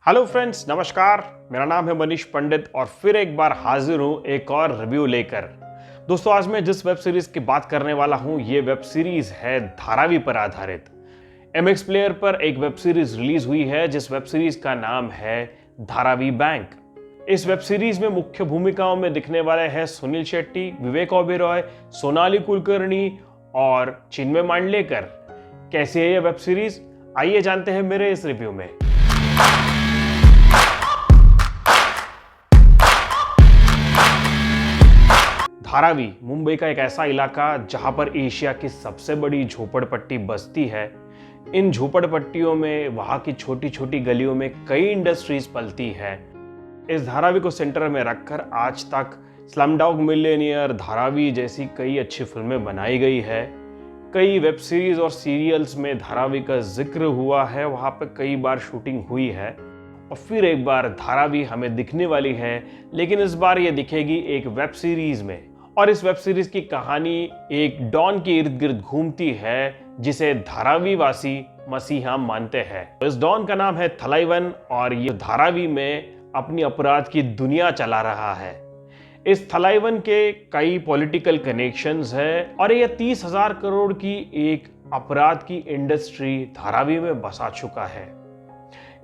Hello friends, नमस्कार। मेरा नाम है मनीष पंडित और फिर एक बार हाजिर हूं एक और रिव्यू लेकर। दोस्तों, आज मैं जिस वेब सीरीज की बात करने वाला हूं ये वेब सीरीज है धारावी पर आधारित। एमएक्स प्लेयर पर एक वेब सीरीज रिलीज हुई है जिस वेब सीरीज का नाम है धारावी बैंक। इस वेब सीरीज में मुख्य भूमिकाओं में दिखने वाले हैं सुनील शेट्टी, विवेक ओबेरॉय, सोनाली कुलकर्णी और चिन्मय मांडलेकर। कैसी है ये वेब सीरीज, आइए जानते हैं मेरे इस रिव्यू में। धारावी मुंबई का एक ऐसा इलाका जहां पर एशिया की सबसे बड़ी झोपड़पट्टी बसती है। इन झोपड़पट्टियों में वहां की छोटी छोटी गलियों में कई इंडस्ट्रीज पलती है। इस धारावी को सेंटर में रखकर आज तक स्लमडॉग मिलियनेयर, धारावी जैसी कई अच्छी फिल्में बनाई गई है। कई वेब सीरीज और सीरियल्स में धारावी का जिक्र हुआ है, वहां पर कई बार शूटिंग हुई है और फिर एक बार धारावी हमें दिखने वाली है, लेकिन इस बार ये दिखेगी एक वेब सीरीज में। और इस वेब सीरीज की कहानी एक डॉन के इर्द गिर्द घूमती है जिसे धारावी वासी मसीहा मानते हैं। इस डॉन का नाम है थलाइवन और ये धारावी में अपनी अपराध की दुनिया चला रहा है। इस थलाइवन के कई पॉलिटिकल कनेक्शंस हैं और ये 30,000 करोड़ की एक अपराध की इंडस्ट्री धारावी में बसा चुका है।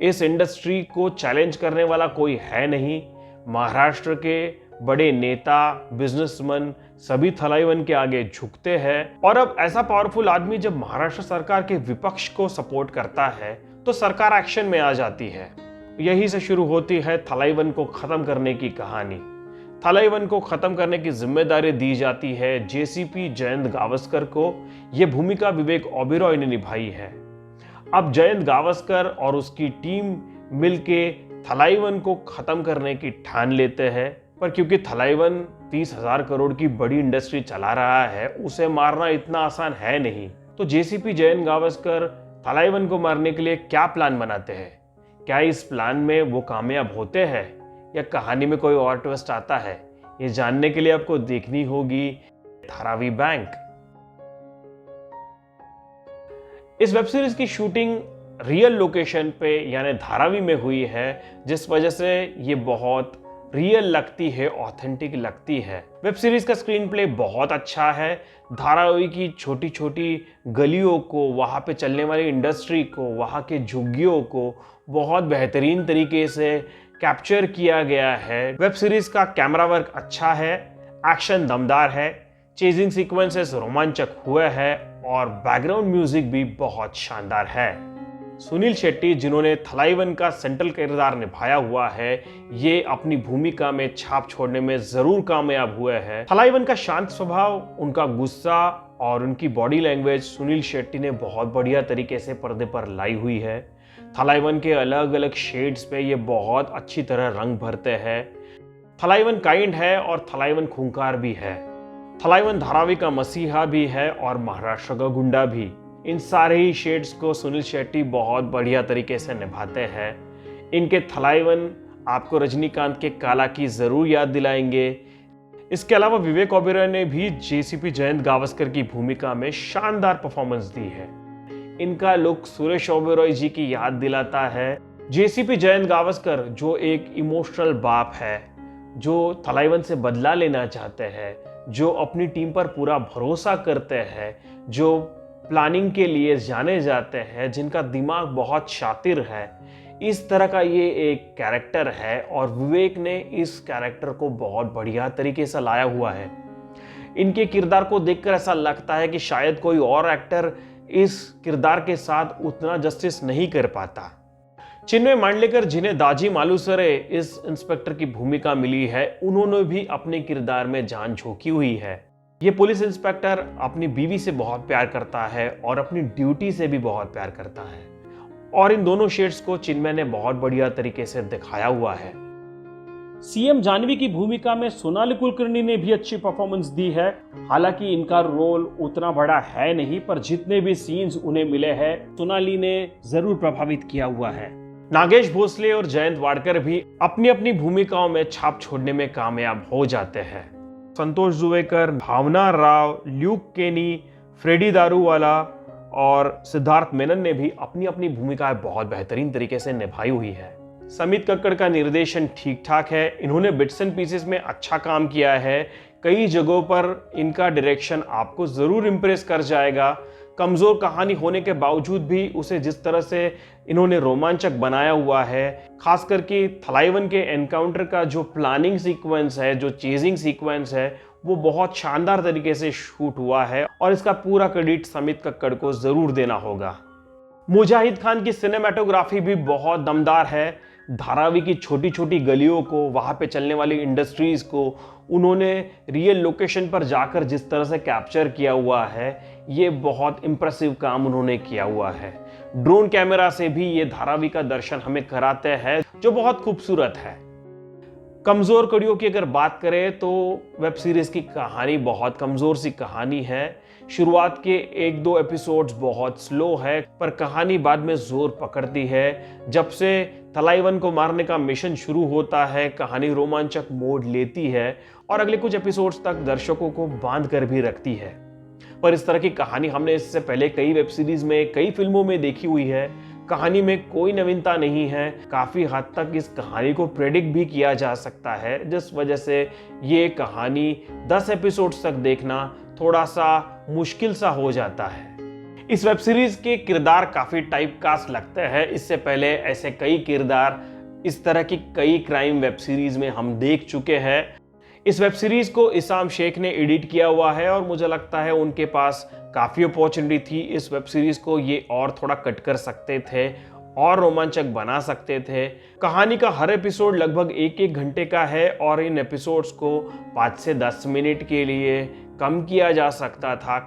इस इंडस्ट्री को चैलेंज करने वाला कोई है नहीं। महाराष्ट्र के बड़े नेता, बिजनेसमैन सभी थलाइवन के आगे झुकते हैं और अब ऐसा पावरफुल आदमी जब महाराष्ट्र सरकार के विपक्ष को सपोर्ट करता है तो सरकार एक्शन में आ जाती है। यही से शुरू होती है थलाइवन को खत्म करने की कहानी। थलाइवन को खत्म करने की जिम्मेदारी दी जाती है जेसीपी जयंत गावस्कर को। यह भूमिका विवेक ओबेरॉय ने निभाई है। अब जयंत गावस्कर और उसकी टीम मिलके थलाइवन को खत्म करने की ठान लेते हैं, पर क्योंकि थलाइवन 30,000 करोड़ की बड़ी इंडस्ट्री चला रहा है, उसे मारना इतना आसान है नहीं। तो जेसीपी जयंत गावस्कर थलाइवन को मारने के लिए क्या प्लान बनाते हैं? क्या इस प्लान में वो कामयाब होते हैं या कहानी में कोई और ट्विस्ट आता है? ये जानने के लिए आपको देखनी होगी धारावी बैंक। इस वेब सीरीज की शूटिंग रियल लोकेशन पे यानी धारावी में हुई है, जिस वजह से ये बहुत रियल लगती है, ऑथेंटिक लगती है। वेब सीरीज का स्क्रीन प्ले बहुत अच्छा है। धारावी की छोटी छोटी गलियों को, वहाँ पे चलने वाली इंडस्ट्री को, वहाँ के झुग्गियों को बहुत बेहतरीन तरीके से कैप्चर किया गया है। वेब सीरीज का कैमरा वर्क अच्छा है, एक्शन दमदार है, चेजिंग सीक्वेंसेस रोमांचक हुए हैं और बैकग्राउंड म्यूजिक भी बहुत शानदार है। सुनील शेट्टी, जिन्होंने थलाइवन का सेंट्रल किरदार निभाया हुआ है, ये अपनी भूमिका में छाप छोड़ने में जरूर कामयाब हुए हैं। थलाइवन का शांत स्वभाव, उनका गुस्सा और उनकी बॉडी लैंग्वेज सुनील शेट्टी ने बहुत बढ़िया तरीके से पर्दे पर लाई हुई है। थलाइवन के अलग अलग शेड्स पे ये बहुत अच्छी तरह रंग भरते हैं। थलाइवन काइंड है और थलाइवन खूंखार भी है। थलाइवन धारावी का मसीहा भी है और महाराष्ट्र का गुंडा भी। इन सारे ही शेड्स को सुनील शेट्टी बहुत बढ़िया तरीके से निभाते हैं। इनके थलाइवन आपको रजनीकांत के काला की जरूर याद दिलाएंगे। इसके अलावा विवेक ओबेरॉय ने भी जेसीपी जयंत गावस्कर की भूमिका में शानदार परफॉर्मेंस दी है। इनका लुक सुरेश ओबेरॉय जी की याद दिलाता है। जेसीपी जयंत गावस्कर जो एक इमोशनल बाप है, जो थलाइवन से बदला लेना चाहते हैं, जो अपनी टीम पर पूरा भरोसा करते हैं, जो प्लानिंग के लिए जाने जाते हैं, जिनका दिमाग बहुत शातिर है, इस तरह का ये एक कैरेक्टर है और विवेक ने इस कैरेक्टर को बहुत बढ़िया तरीके से लाया हुआ है। इनके किरदार को देखकर ऐसा लगता है कि शायद कोई और एक्टर इस किरदार के साथ उतना जस्टिस नहीं कर पाता। चिन्मय मांडलेकर, जिन्हें दाजी मालुसरे इस इंस्पेक्टर की भूमिका मिली है, उन्होंने भी अपने किरदार में जान झोंकी हुई है। ये पुलिस इंस्पेक्टर अपनी बीवी से बहुत प्यार करता है और अपनी ड्यूटी से भी बहुत प्यार करता है और इन दोनों शेड्स को चिन्मय ने बहुत बढ़िया तरीके से दिखाया हुआ है। सीएम जानवी की भूमिका में सोनाली कुलकर्णी ने भी अच्छी परफॉर्मेंस दी है। हालांकि इनका रोल उतना बड़ा है नहीं, पर जितने भी सीन्स उन्हें मिले हैं, सोनाली ने जरूर प्रभावित किया हुआ है। नागेश भोसले और जयंत वाडकर भी अपनी अपनी भूमिकाओं में छाप छोड़ने में कामयाब हो जाते हैं। संतोष जुवेकर, भावना राव, ल्यूक केनी, फ्रेडी दारूवाला और सिद्धार्थ मेनन ने भी अपनी अपनी भूमिकाएं बहुत बेहतरीन तरीके से निभाई हुई है। समित कक्कड़ का निर्देशन ठीक ठाक है, इन्होंने बिट्स एंड पीसेस में अच्छा काम किया है। कई जगहों पर इनका डायरेक्शन आपको ज़रूर इम्प्रेस कर जाएगा। कमज़ोर कहानी होने के बावजूद भी उसे जिस तरह से इन्होंने रोमांचक बनाया हुआ है, खास करके थलाइवन के एनकाउंटर का जो प्लानिंग सीक्वेंस है, जो चेजिंग सीक्वेंस है, वो बहुत शानदार तरीके से शूट हुआ है और इसका पूरा क्रेडिट समित कक्कड़ को ज़रूर देना होगा। मुजाहिद खान की सिनेमेटोग्राफी भी बहुत दमदार है। धारावी की छोटी छोटी गलियों को, वहाँ पे चलने वाली इंडस्ट्रीज को उन्होंने रियल लोकेशन पर जाकर जिस तरह से कैप्चर किया हुआ है, ये बहुत इम्प्रेसिव काम उन्होंने किया हुआ है। ड्रोन कैमरा से भी ये धारावी का दर्शन हमें कराते हैं, जो बहुत खूबसूरत है। कमज़ोर कड़ियों की अगर बात करें तो वेब सीरीज़ की कहानी बहुत कमज़ोर सी कहानी है। शुरुआत के 1-2 एपिसोड्स बहुत स्लो है, पर कहानी बाद में जोर पकड़ती है। जब से थलाइवन को मारने का मिशन शुरू होता है, कहानी रोमांचक मोड़ लेती है और अगले कुछ एपिसोड्स तक दर्शकों को बांध कर भी रखती है। पर इस तरह की कहानी हमने इससे पहले कई वेब सीरीज में, कई फिल्मों में देखी हुई है। कहानी में कोई नवीनता नहीं है। काफ़ी हद तक इस कहानी को प्रेडिक्ट भी किया जा सकता है, जिस वजह से ये कहानी 10 एपिसोड्स तक देखना थोड़ा सा मुश्किल सा हो जाता है। इस वेब सीरीज के किरदार काफ़ी टाइपकास्ट लगते हैं। इससे पहले ऐसे कई किरदार इस तरह की कई क्राइम वेब सीरीज में हम देख चुके हैं। इस वेब सीरीज को इसाम शेख ने एडिट किया हुआ है और मुझे लगता है उनके पास काफ़ी अपॉर्चुनिटी थी। इस वेब सीरीज को ये और थोड़ा कट कर सकते थे और रोमांचक बना सकते थे। कहानी का हर एपिसोड लगभग 1-1 घंटे का है और इन एपिसोड्स को 5 से 10 मिनट के लिए कम किया जा सकता था।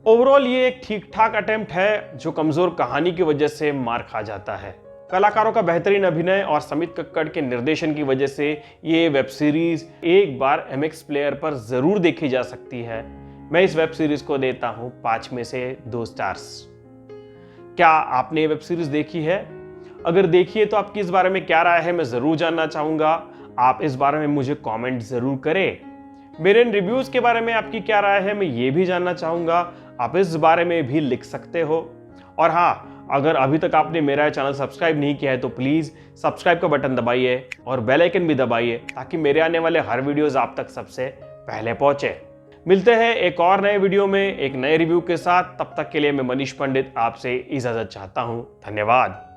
ओवरऑल ये एक ठीक ठाक अटेम्प्ट है, जो कमज़ोर कहानी की वजह से मार खा जाता है। कलाकारों का बेहतरीन अभिनय और समित कक्कड़ के निर्देशन की वजह से ये वेब सीरीज एक बार MX प्लेयर पर ज़रूर देखी जा सकती है। मैं इस वेब सीरीज को देता हूँ 5 में से 2 स्टार्स। क्या आपने ये वेब सीरीज देखी है? अगर देखी है तो आपकी इस बारे में क्या राय है, मैं ज़रूर जानना चाहूँगा। आप इस बारे में मुझे कॉमेंट ज़रूर करें। मेरे इन रिव्यूज़ के बारे में आपकी क्या राय है, मैं ये भी जानना चाहूँगा। आप इस बारे में भी लिख सकते हो। और हाँ, अगर अभी तक आपने मेरा चैनल सब्सक्राइब नहीं किया है तो प्लीज़ सब्सक्राइब का बटन दबाइए और बेल आइकन भी दबाइए, ताकि मेरे आने वाले हर वीडियोस आप तक सबसे पहले पहुंचे। मिलते हैं एक और नए वीडियो में एक नए रिव्यू के साथ। तब तक के लिए मैं मनीष पंडित आपसे इजाज़त चाहता हूं। धन्यवाद।